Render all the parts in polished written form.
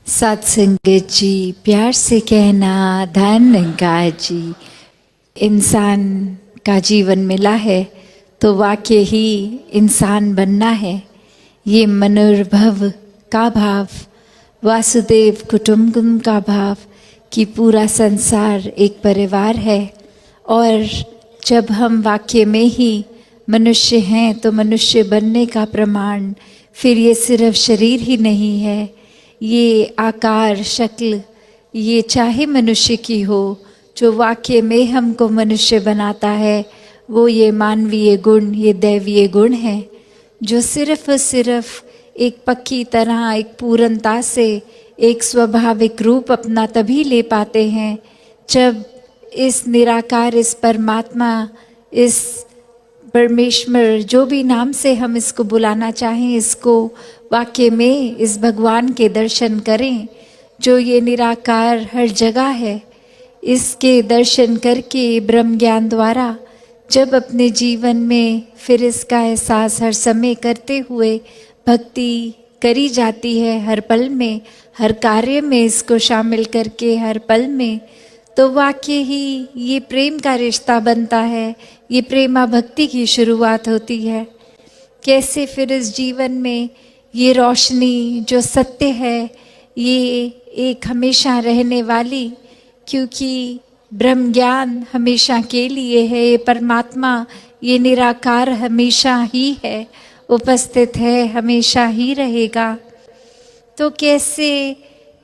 सत्संगत जी, प्यार से कहना धन निरंकार जी। इंसान का जीवन मिला है तो वाकई ही इंसान बनना है। ये मनोर्भव का भाव, वासुदेव कुटुंबकम का भाव कि पूरा संसार एक परिवार है। और जब हम वाकई में ही मनुष्य हैं तो मनुष्य बनने का प्रमाण फिर ये सिर्फ शरीर ही नहीं है, ये आकार शक्ल, ये चाहे मनुष्य की हो, जो वाकई में हमको मनुष्य बनाता है वो ये मानवीय गुण, ये दैवीय गुण है, जो सिर्फ और सिर्फ एक पक्की तरह, एक पूर्णता से एक स्वाभाविक रूप अपना तभी ले पाते हैं जब इस निराकार, इस परमात्मा, इस परमेश्वर, जो भी नाम से हम इसको बुलाना चाहें, इसको वाकई में इस भगवान के दर्शन करें जो ये निराकार हर जगह है। इसके दर्शन करके ब्रह्म ज्ञान द्वारा जब अपने जीवन में फिर इसका एहसास हर समय करते हुए भक्ति करी जाती है, हर पल में, हर कार्य में इसको शामिल करके हर पल में, तो वाकई ही ये प्रेम का रिश्ता बनता है, ये प्रेमा भक्ति की शुरुआत होती है। कैसे फिर इस जीवन में ये रोशनी जो सत्य है, ये एक हमेशा रहने वाली, क्योंकि ब्रह्म ज्ञान हमेशा के लिए है, ये परमात्मा, ये निराकार हमेशा ही है, उपस्थित है, हमेशा ही रहेगा। तो कैसे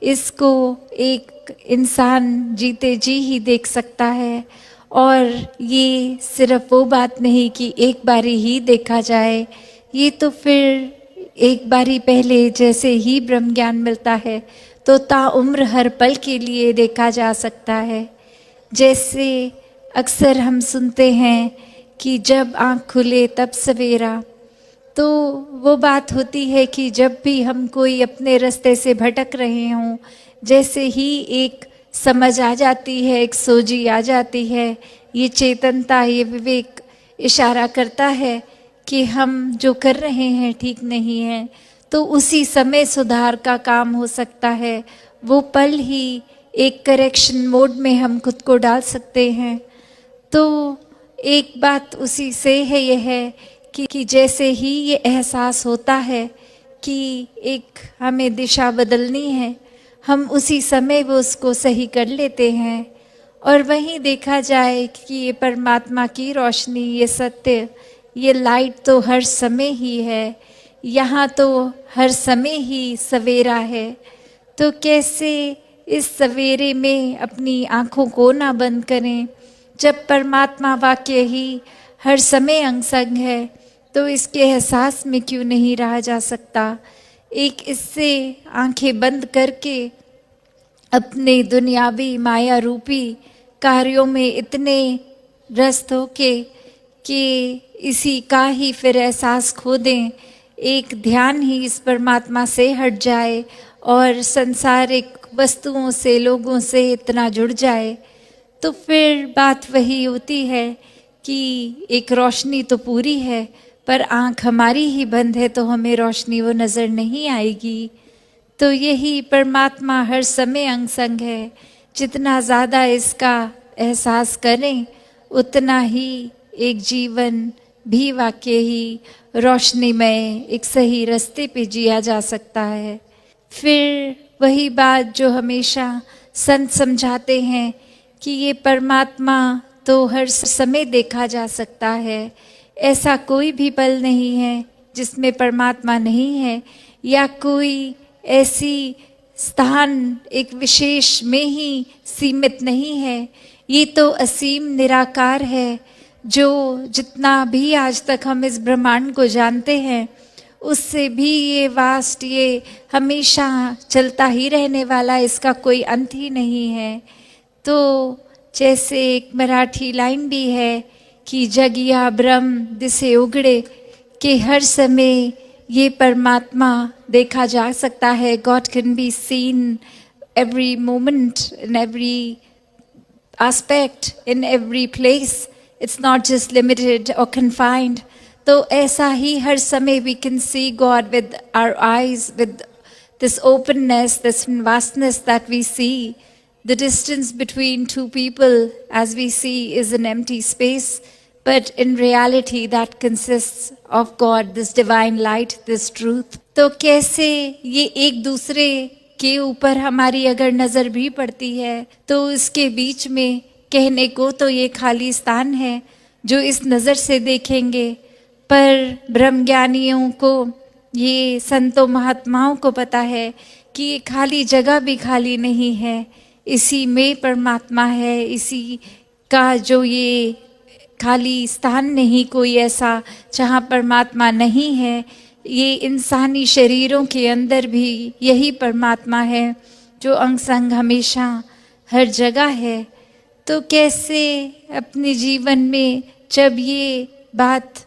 इसको एक इंसान जीते जी ही देख सकता है। और ये सिर्फ वो बात नहीं कि एक बारी ही देखा जाए, ये तो फिर एक बारी पहले जैसे ही ब्रह्म ज्ञान मिलता है तो ताउम्र हर पल के लिए देखा जा सकता है। जैसे अक्सर हम सुनते हैं कि जब आँख खुले तब सवेरा, तो वो बात होती है कि जब भी हम कोई अपने रास्ते से भटक रहे हों, जैसे ही एक समझ आ जाती है, एक सोझी आ जाती है, ये चेतनता, ये विवेक इशारा करता है कि हम जो कर रहे हैं ठीक नहीं है, तो उसी समय सुधार का काम हो सकता है। वो पल ही एक करेक्शन मोड में हम खुद को डाल सकते हैं। तो एक बात उसी से है, यह है कि जैसे ही ये एहसास होता है कि एक हमें दिशा बदलनी है, हम उसी समय वो उसको सही कर लेते हैं। और वहीं देखा जाए कि ये परमात्मा की रोशनी, ये सत्य, ये लाइट तो हर समय ही है, यहाँ तो हर समय ही सवेरा है। तो कैसे इस सवेरे में अपनी आँखों को ना बंद करें। जब परमात्मा वाकई ही हर समय अंग संग है तो इसके एहसास में क्यों नहीं रहा जा सकता। एक इससे आंखें बंद करके अपने दुनियावी माया रूपी कार्यों में इतने व्यस्त होके कि इसी का ही फिर एहसास खो दें, एक ध्यान ही इस परमात्मा से हट जाए और संसारिक वस्तुओं से, लोगों से इतना जुड़ जाए, तो फिर बात वही होती है कि एक रोशनी तो पूरी है पर आँख हमारी ही बंद है तो हमें रोशनी वो नज़र नहीं आएगी। तो यही परमात्मा हर समय अंग संग है। जितना ज़्यादा इसका एहसास करें उतना ही एक जीवन भी वाकई ही रोशनीमय, एक सही रास्ते पे जिया जा सकता है। फिर वही बात जो हमेशा संत समझाते हैं कि ये परमात्मा तो हर समय देखा जा सकता है, ऐसा कोई भी पल नहीं है जिसमें परमात्मा नहीं है, या कोई ऐसी स्थान एक विशेष में ही सीमित नहीं है। ये तो असीम निराकार है, जो जितना भी आज तक हम इस ब्रह्मांड को जानते हैं उससे भी ये वास्ट, ये हमेशा चलता ही रहने वाला, इसका कोई अंत ही नहीं है। तो जैसे एक मराठी लाइन भी है कि जगिया ब्रह्म दिसे उगड़े, कि हर समय ये परमात्मा देखा जा सकता है। God can be seen every moment, in every aspect, in every place, it's not just limited और कन्फाइंड। तो ऐसा ही हर समय we can see God with our eyes, with this openness, this vastness that we see, the distance between two people as we see is an empty space, but in reality that consists of God, this divine light, this truth. तो कैसे ये एक दूसरे के ऊपर हमारी अगर नजर भी पड़ती है तो इसके बीच में कहने को तो ये खाली स्थान है जो इस नजर से देखेंगे, पर ब्रह्मज्ञानियों को, ये संतों महात्माओं को पता है कि ये खाली जगह भी खाली नहीं है, इसी में परमात्मा है, इसी का जो ये खाली स्थान नहीं कोई ऐसा जहाँ परमात्मा नहीं है, ये इंसानी शरीरों के अंदर भी यही परमात्मा है जो अंग संग हमेशा हर जगह है। तो कैसे अपने जीवन में जब ये बात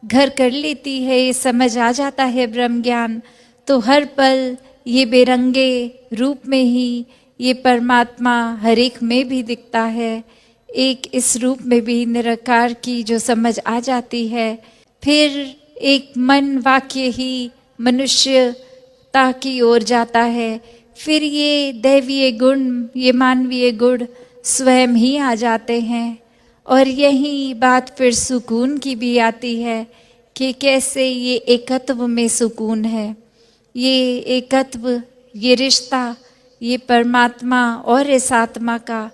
घर कर लेती है, ये समझ आ जाता है ब्रह्म ज्ञान, तो हर पल ये बेरंगे रूप में ही ये परमात्मा हर एक में भी दिखता है, एक इस रूप में भी निराकार की जो समझ आ जाती है। फिर एक मन वाक्य ही मनुष्यता की ओर जाता है, फिर ये दैवीय गुण, ये मानवीय गुण स्वयं ही आ जाते हैं। और यही बात फिर सुकून की भी आती है कि कैसे ये एकत्व में सुकून है, ये एकत्व, ये रिश्ता, ये परमात्मा और इस आत्मा का,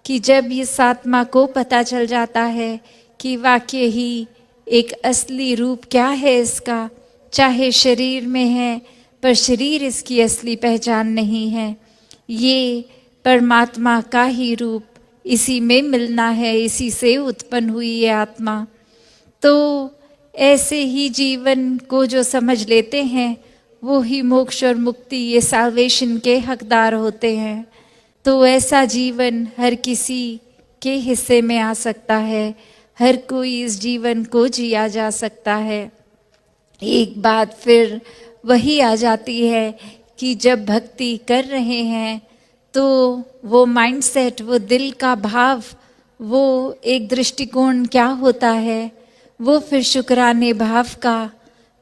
कि जब इस आत्मा को पता चल जाता है कि वाकई ही एक असली रूप क्या है इसका, चाहे शरीर में है पर शरीर इसकी असली पहचान नहीं है, ये परमात्मा का ही रूप, इसी में मिलना है, इसी से उत्पन्न हुई ये आत्मा। तो ऐसे ही जीवन को जो समझ लेते हैं वो ही मोक्ष और मुक्ति, ये साल्वेशन के हकदार होते हैं। तो ऐसा जीवन हर किसी के हिस्से में आ सकता है, हर कोई इस जीवन को जिया जा सकता है। एक बात फिर वही आ जाती है कि जब भक्ति कर रहे हैं तो वो माइंडसेट, वो दिल का भाव, वो एक दृष्टिकोण क्या होता है, वो फिर शुक्राने भाव का,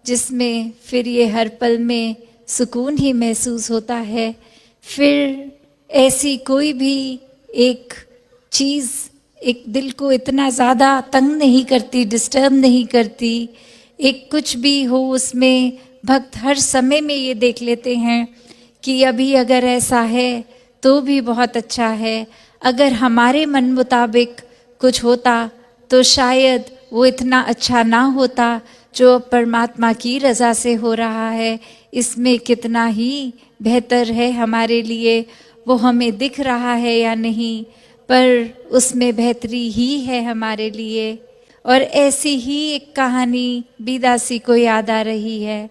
जिसमें फिर ये हर पल में सुकून ही महसूस होता है। फिर ऐसी कोई भी एक चीज़ एक दिल को इतना ज़्यादा तंग नहीं करती, डिस्टर्ब नहीं करती, एक कुछ भी हो उसमें भक्त हर समय में ये देख लेते हैं कि अभी अगर ऐसा है तो भी बहुत अच्छा है, अगर हमारे मन मुताबिक कुछ होता तो शायद वो इतना अच्छा ना होता जो परमात्मा की रज़ा से हो रहा है, इसमें कितना ही बेहतर है हमारे लिए, वो हमें दिख रहा है या नहीं, पर उसमें बेहतरी ही है हमारे लिए। और ऐसी ही एक कहानी बीदासी को याद आ रही है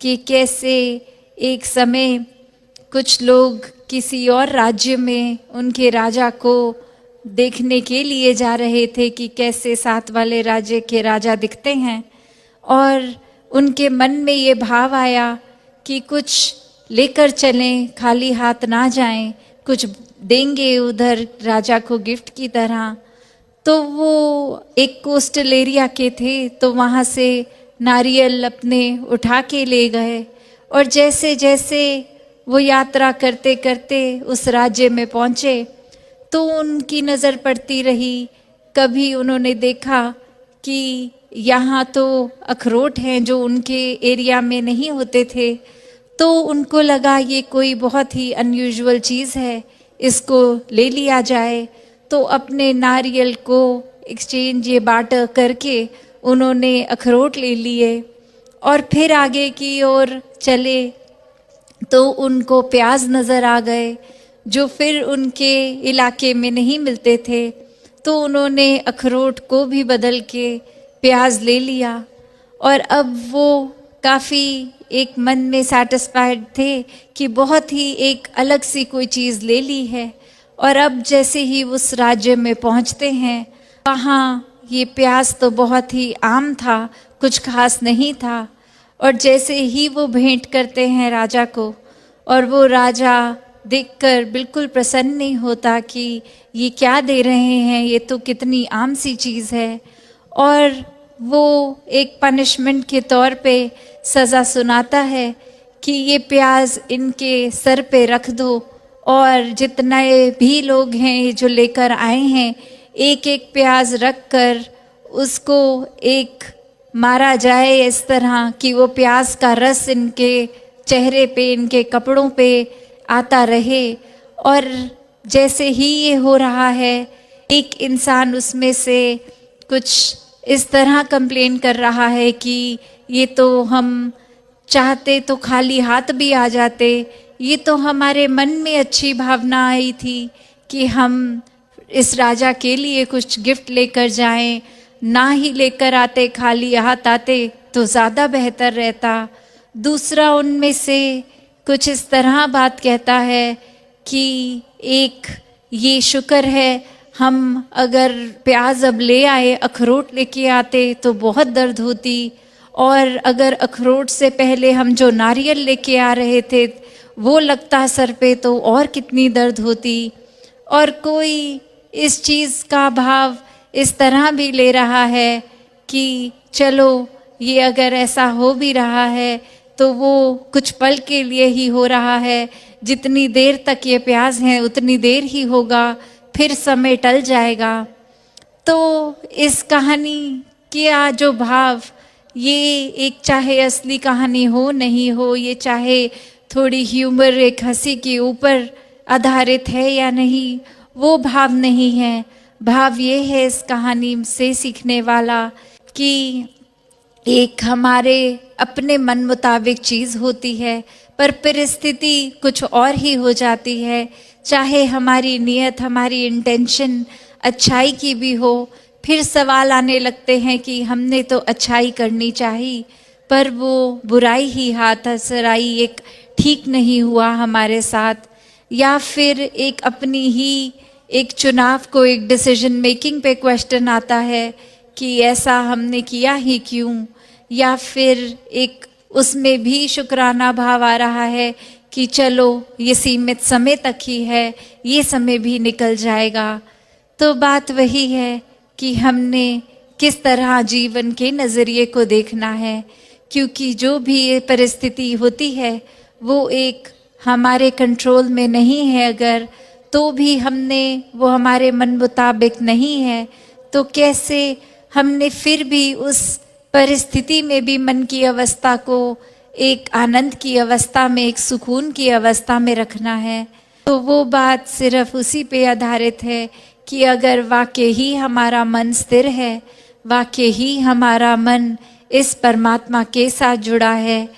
कि कैसे एक समय कुछ लोग किसी और राज्य में उनके राजा को देखने के लिए जा रहे थे कि कैसे साथ वाले राज्य के राजा दिखते हैं, और उनके मन में ये भाव आया कि कुछ लेकर चलें, खाली हाथ ना जाएं, कुछ देंगे उधर राजा को गिफ्ट की तरह। तो वो एक कोस्टल एरिया के थे, तो वहाँ से नारियल अपने उठा के ले गए, और जैसे जैसे वो यात्रा करते करते उस राज्य में पहुँचे तो उनकी नज़र पड़ती रही। कभी उन्होंने देखा कि यहाँ तो अखरोट हैं जो उनके एरिया में नहीं होते थे, तो उनको लगा ये कोई बहुत ही अनयूजुअल चीज़ है, इसको ले लिया जाए। तो अपने नारियल को एक्सचेंज, ये बार्टर करके उन्होंने अखरोट ले लिए और फिर आगे की ओर चले तो उनको प्याज नज़र आ गए जो फिर उनके इलाके में नहीं मिलते थे, तो उन्होंने अखरोट को भी बदल के प्याज ले लिया। और अब वो काफ़ी एक मन में सैटिस्फाइड थे कि बहुत ही एक अलग सी कोई चीज़ ले ली है। और अब जैसे ही उस राज्य में पहुंचते हैं, वहाँ ये प्याज तो बहुत ही आम था, कुछ खास नहीं था। और जैसे ही वो भेंट करते हैं राजा को, और वो राजा देखकर बिल्कुल प्रसन्न नहीं होता कि ये क्या दे रहे हैं, ये तो कितनी आम सी चीज़ है। और वो एक पनिशमेंट के तौर पे सज़ा सुनाता है कि ये प्याज इनके सर पे रख दो और जितने भी लोग हैं ये जो लेकर आए हैं, एक एक प्याज रख कर उसको एक मारा जाए इस तरह कि वो प्याज का रस इनके चेहरे पे, इनके कपड़ों पे आता रहे। और जैसे ही ये हो रहा है, एक इंसान उसमें से कुछ इस तरह कंप्लेन कर रहा है कि ये तो हम चाहते तो खाली हाथ भी आ जाते, ये तो हमारे मन में अच्छी भावना आई थी कि हम इस राजा के लिए कुछ गिफ्ट लेकर जाएं, ना ही लेकर आते, खाली हाथ आते तो ज़्यादा बेहतर रहता। दूसरा उनमें से कुछ इस तरह बात कहता है कि एक ये शुक्र है हम अगर प्याज अब ले आए, अखरोट लेके आते तो बहुत दर्द होती, और अगर अखरोट से पहले हम जो नारियल लेके आ रहे थे वो लगता सर पे तो और कितनी दर्द होती। और कोई इस चीज़ का भाव इस तरह भी ले रहा है कि चलो ये अगर ऐसा हो भी रहा है तो वो कुछ पल के लिए ही हो रहा है, जितनी देर तक ये प्याज है उतनी देर ही होगा, फिर समय टल जाएगा। तो इस कहानी का जो भाव, ये एक चाहे असली कहानी हो नहीं हो, ये चाहे थोड़ी ह्यूमर एक हंसी के ऊपर आधारित है या नहीं, वो भाव नहीं है। भाव ये है इस कहानी से सीखने वाला कि एक हमारे अपने मन मुताबिक चीज़ होती है पर परिस्थिति कुछ और ही हो जाती है। चाहे हमारी नीयत, हमारी इंटेंशन अच्छाई की भी हो, फिर सवाल आने लगते हैं कि हमने तो अच्छाई करनी चाहिए पर वो बुराई ही हाथ असर आई, एक ठीक नहीं हुआ हमारे साथ। या फिर एक अपनी ही एक चुनाव को, एक डिसीजन मेकिंग पे क्वेश्चन आता है कि ऐसा हमने किया ही क्यों। या फिर एक उसमें भी शुक्राना भाव आ रहा है कि चलो ये सीमित समय तक ही है, ये समय भी निकल जाएगा। तो बात वही है कि हमने किस तरह जीवन के नज़रिए को देखना है, क्योंकि जो भी ये परिस्थिति होती है वो एक हमारे कंट्रोल में नहीं है। अगर तो भी हमने वो हमारे मन मुताबिक नहीं है तो कैसे हमने फिर भी उस परिस्थिति में भी मन की अवस्था को एक आनंद की अवस्था में, एक सुकून की अवस्था में रखना है। तो वो बात सिर्फ उसी पे आधारित है कि अगर वाकई ही हमारा मन स्थिर है, वाकई ही हमारा मन इस परमात्मा के साथ जुड़ा है,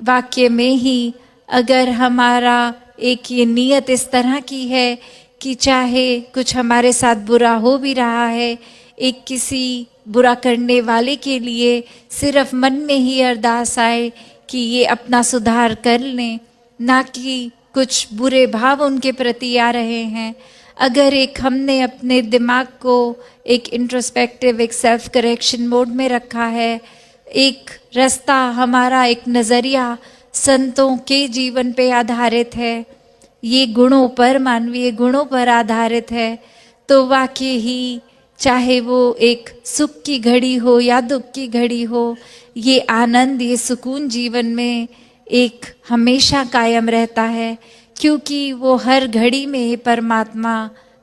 वाकई में ही अगर हमारा एक ये नीयत इस तरह की है कि चाहे कुछ हमारे साथ बुरा हो भी रहा है, एक किसी बुरा करने वाले के लिए सिर्फ मन में ही अरदास आए कि ये अपना सुधार कर लें, ना कि कुछ बुरे भाव उनके प्रति आ रहे हैं। अगर एक हमने अपने दिमाग को एक इंट्रोस्पेक्टिव, एक सेल्फ करेक्शन मोड में रखा है, एक रास्ता हमारा, एक नज़रिया संतों के जीवन पे आधारित है, ये गुणों पर, मानवीय गुणों पर आधारित है, तो वाकई ही चाहे वो एक सुख की घड़ी हो या दुख की घड़ी हो, ये आनंद, ये सुकून जीवन में एक हमेशा कायम रहता है, क्योंकि वो हर घड़ी में परमात्मा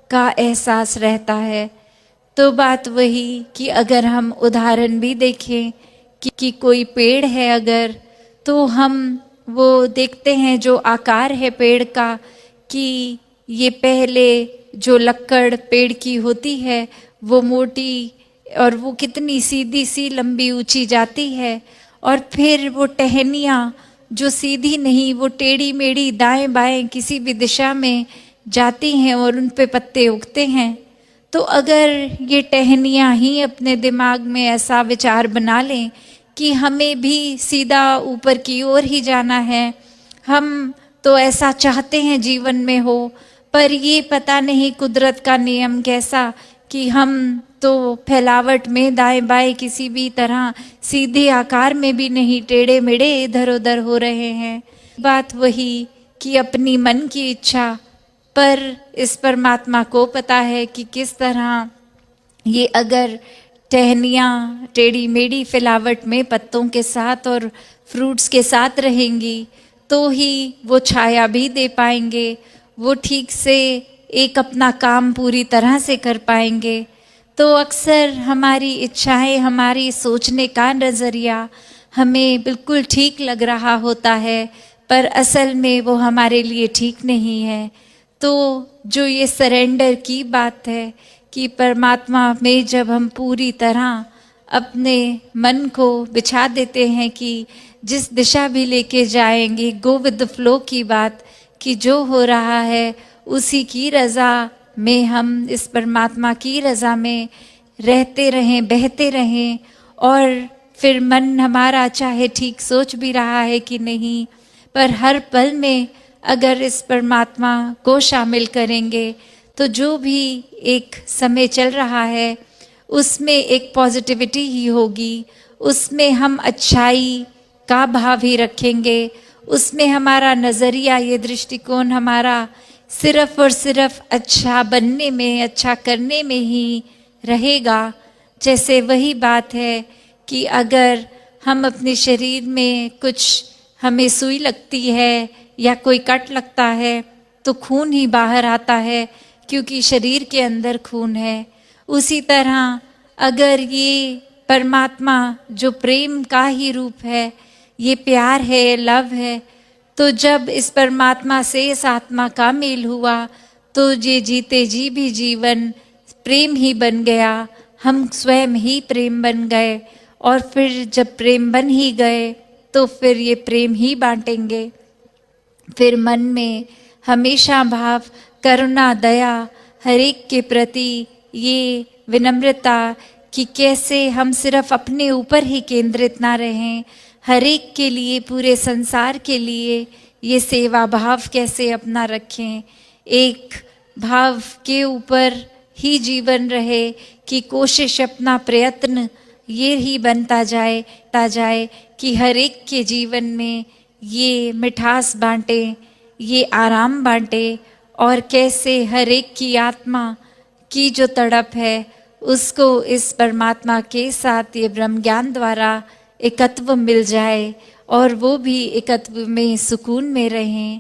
का एहसास रहता है। तो बात वही कि अगर हम उदाहरण भी देखें कि कोई पेड़ है अगर, तो हम वो देखते हैं जो आकार है पेड़ का, कि ये पहले जो लकड़ पेड़ की होती है वो मोटी और वो कितनी सीधी सी लंबी ऊंची जाती है, और फिर वो टहनियाँ जो सीधी नहीं, वो टेढ़ी मेढ़ी दाएं बाएं किसी भी दिशा में जाती हैं और उन पे पत्ते उगते हैं। तो अगर ये टहनियाँ ही अपने दिमाग में ऐसा विचार बना लें कि हमें भी सीधा ऊपर की ओर ही जाना है, हम तो ऐसा चाहते हैं जीवन में हो, पर ये पता नहीं कुदरत का नियम कैसा कि हम तो फैलावट में दाएं बाएं किसी भी तरह सीधे आकार में भी नहीं, टेढ़े मेढ़े इधर उधर हो रहे हैं। बात वही कि अपनी मन की इच्छा पर इस परमात्मा को पता है कि किस तरह ये अगर टहनियाँ टेढ़ी मेढ़ी फैलावट में पत्तों के साथ और फ्रूट्स के साथ रहेंगी तो ही वो छाया भी दे पाएंगे, वो ठीक से एक अपना काम पूरी तरह से कर पाएंगे। तो अक्सर हमारी इच्छाएं, हमारी सोचने का नज़रिया हमें बिल्कुल ठीक लग रहा होता है, पर असल में वो हमारे लिए ठीक नहीं है। तो जो ये सरेंडर की बात है कि परमात्मा में जब हम पूरी तरह अपने मन को बिछा देते हैं कि जिस दिशा भी लेके जाएंगे, गो विद द फ्लो की बात, कि जो हो रहा है उसी की रज़ा में हम इस परमात्मा की रज़ा में रहते रहें, बहते रहें। और फिर मन हमारा चाहे ठीक सोच भी रहा है कि नहीं, पर हर पल में अगर इस परमात्मा को शामिल करेंगे तो जो भी एक समय चल रहा है उसमें एक पॉजिटिविटी ही होगी, उसमें हम अच्छाई का भाव ही रखेंगे, उसमें हमारा नज़रिया, ये दृष्टिकोण हमारा सिर्फ और सिर्फ अच्छा बनने में, अच्छा करने में ही रहेगा। जैसे वही बात है कि अगर हम अपने शरीर में कुछ, हमें सुई लगती है या कोई कट लगता है तो खून ही बाहर आता है, क्योंकि शरीर के अंदर खून है। उसी तरह अगर ये परमात्मा जो प्रेम का ही रूप है, ये प्यार है, लव है, तो जब इस परमात्मा से इस आत्मा का मेल हुआ तो ये जीते जी भी जीवन प्रेम ही बन गया, हम स्वयं ही प्रेम बन गए। और फिर जब प्रेम बन ही गए तो फिर ये प्रेम ही बांटेंगे। फिर मन में हमेशा भाव करुणा, दया, हर एक के प्रति ये विनम्रता कि कैसे हम सिर्फ अपने ऊपर ही केंद्रित ना रहें, हर एक के लिए, पूरे संसार के लिए ये सेवा भाव कैसे अपना रखें, एक भाव के ऊपर ही जीवन रहे कि कोशिश, अपना प्रयत्न ये ही बनता जाए कि हर एक के जीवन में ये मिठास बांटे, ये आराम बांटे, और कैसे हर एक की आत्मा की जो तड़प है उसको इस परमात्मा के साथ ये ब्रह्म ज्ञान द्वारा एकत्व मिल जाए और वो भी एकत्व में सुकून में रहें।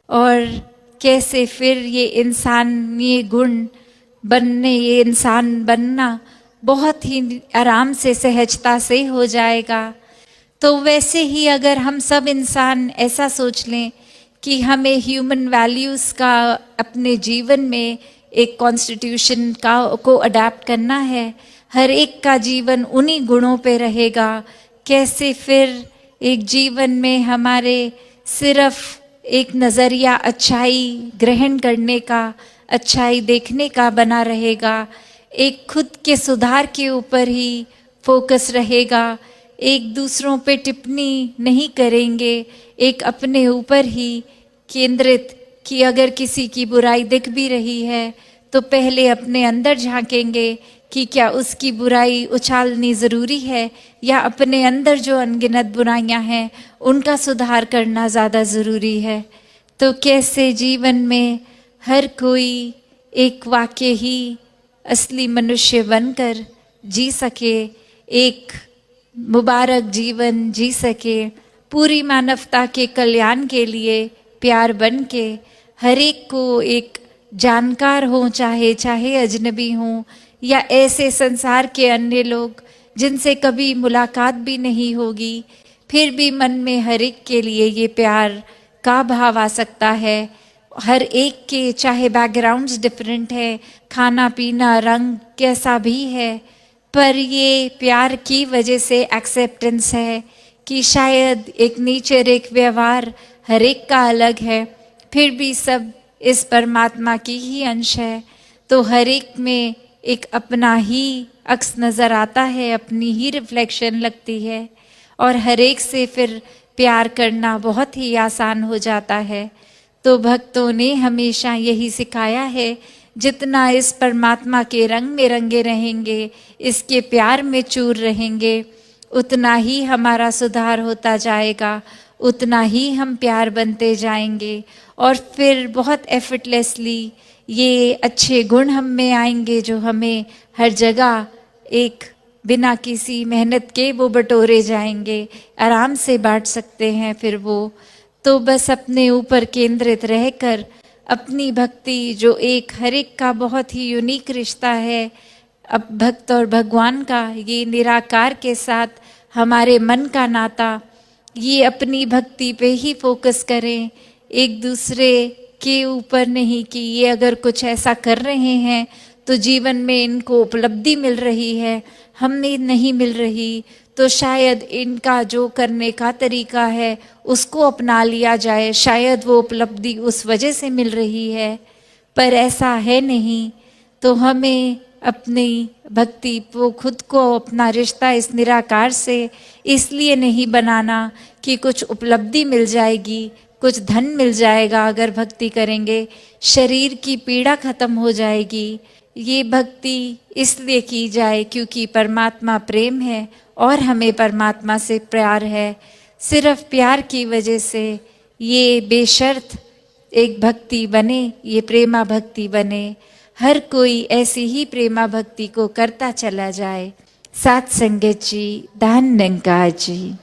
और कैसे फिर ये इंसानी गुण बनने, ये इंसान बनना बहुत ही आराम से, सहजता से हो जाएगा। तो वैसे ही अगर हम सब इंसान ऐसा सोच लें कि हमें ह्यूमन वैल्यूज़ का अपने जीवन में एक कॉन्स्टिट्यूशन का को अडेप्ट करना है, हर एक का जीवन उन्हीं गुणों पे रहेगा, कैसे फिर एक जीवन में हमारे सिर्फ एक नज़रिया अच्छाई ग्रहण करने का, अच्छाई देखने का बना रहेगा, एक खुद के सुधार के ऊपर ही फोकस रहेगा, एक दूसरों पे टिप्पणी नहीं करेंगे, एक अपने ऊपर ही केंद्रित कि अगर किसी की बुराई दिख भी रही है तो पहले अपने अंदर झांकेंगे कि क्या उसकी बुराई उछालनी ज़रूरी है या अपने अंदर जो अनगिनत बुराइयां हैं उनका सुधार करना ज़्यादा ज़रूरी है। तो कैसे जीवन में हर कोई एक वाकई ही असली मनुष्य बनकर जी सके, एक मुबारक जीवन जी सके, पूरी मानवता के कल्याण के लिए प्यार बन के हर एक को एक जानकार हो, चाहे अजनबी हों या ऐसे संसार के अन्य लोग जिनसे कभी मुलाकात भी नहीं होगी, फिर भी मन में हर एक के लिए ये प्यार का भाव आ सकता है। हर एक के चाहे बैकग्राउंड्स डिफरेंट है, खाना पीना रंग कैसा भी है, पर ये प्यार की वजह से एक्सेप्टेंस है कि शायद एक नेचर, एक व्यवहार हर एक का अलग है, फिर भी सब इस परमात्मा की ही अंश है। तो हर एक में एक अपना ही अक्स नज़र आता है, अपनी ही रिफ्लेक्शन लगती है, और हर एक से फिर प्यार करना बहुत ही आसान हो जाता है। तो भक्तों ने हमेशा यही सिखाया है, जितना इस परमात्मा के रंग में रंगे रहेंगे, इसके प्यार में चूर रहेंगे, उतना ही हमारा सुधार होता जाएगा, उतना ही हम प्यार बनते जाएंगे, और फिर बहुत एफर्टलेसली ये अच्छे गुण हम में आएंगे जो हमें हर जगह एक बिना किसी मेहनत के वो बटोरे जाएंगे, आराम से बांट सकते हैं फिर वो। तो बस अपने ऊपर केंद्रित रहकर अपनी भक्ति, जो एक हर एक का बहुत ही यूनिक रिश्ता है, अब भक्त और भगवान का, ये निराकार के साथ हमारे मन का नाता, ये अपनी भक्ति पे ही फोकस करें, एक दूसरे के ऊपर नहीं कि ये अगर कुछ ऐसा कर रहे हैं तो जीवन में इनको उपलब्धि मिल रही है, हमें नहीं मिल रही, तो शायद इनका जो करने का तरीका है उसको अपना लिया जाए, शायद वो उपलब्धि उस वजह से मिल रही है, पर ऐसा है नहीं। तो हमें अपनी भक्ति को, खुद को, अपना रिश्ता इस निराकार से इसलिए नहीं बनाना कि कुछ उपलब्धि मिल जाएगी, कुछ धन मिल जाएगा अगर भक्ति करेंगे, शरीर की पीड़ा खत्म हो जाएगी। ये भक्ति इसलिए की जाए क्योंकि परमात्मा प्रेम है और हमें परमात्मा से प्यार है। सिर्फ प्यार की वजह से ये बेशर्त एक भक्ति बने, ये प्रेमा भक्ति बने, हर कोई ऐसी ही प्रेमा भक्ति को करता चला जाए। सात संगत जी, धन्यवाद जी।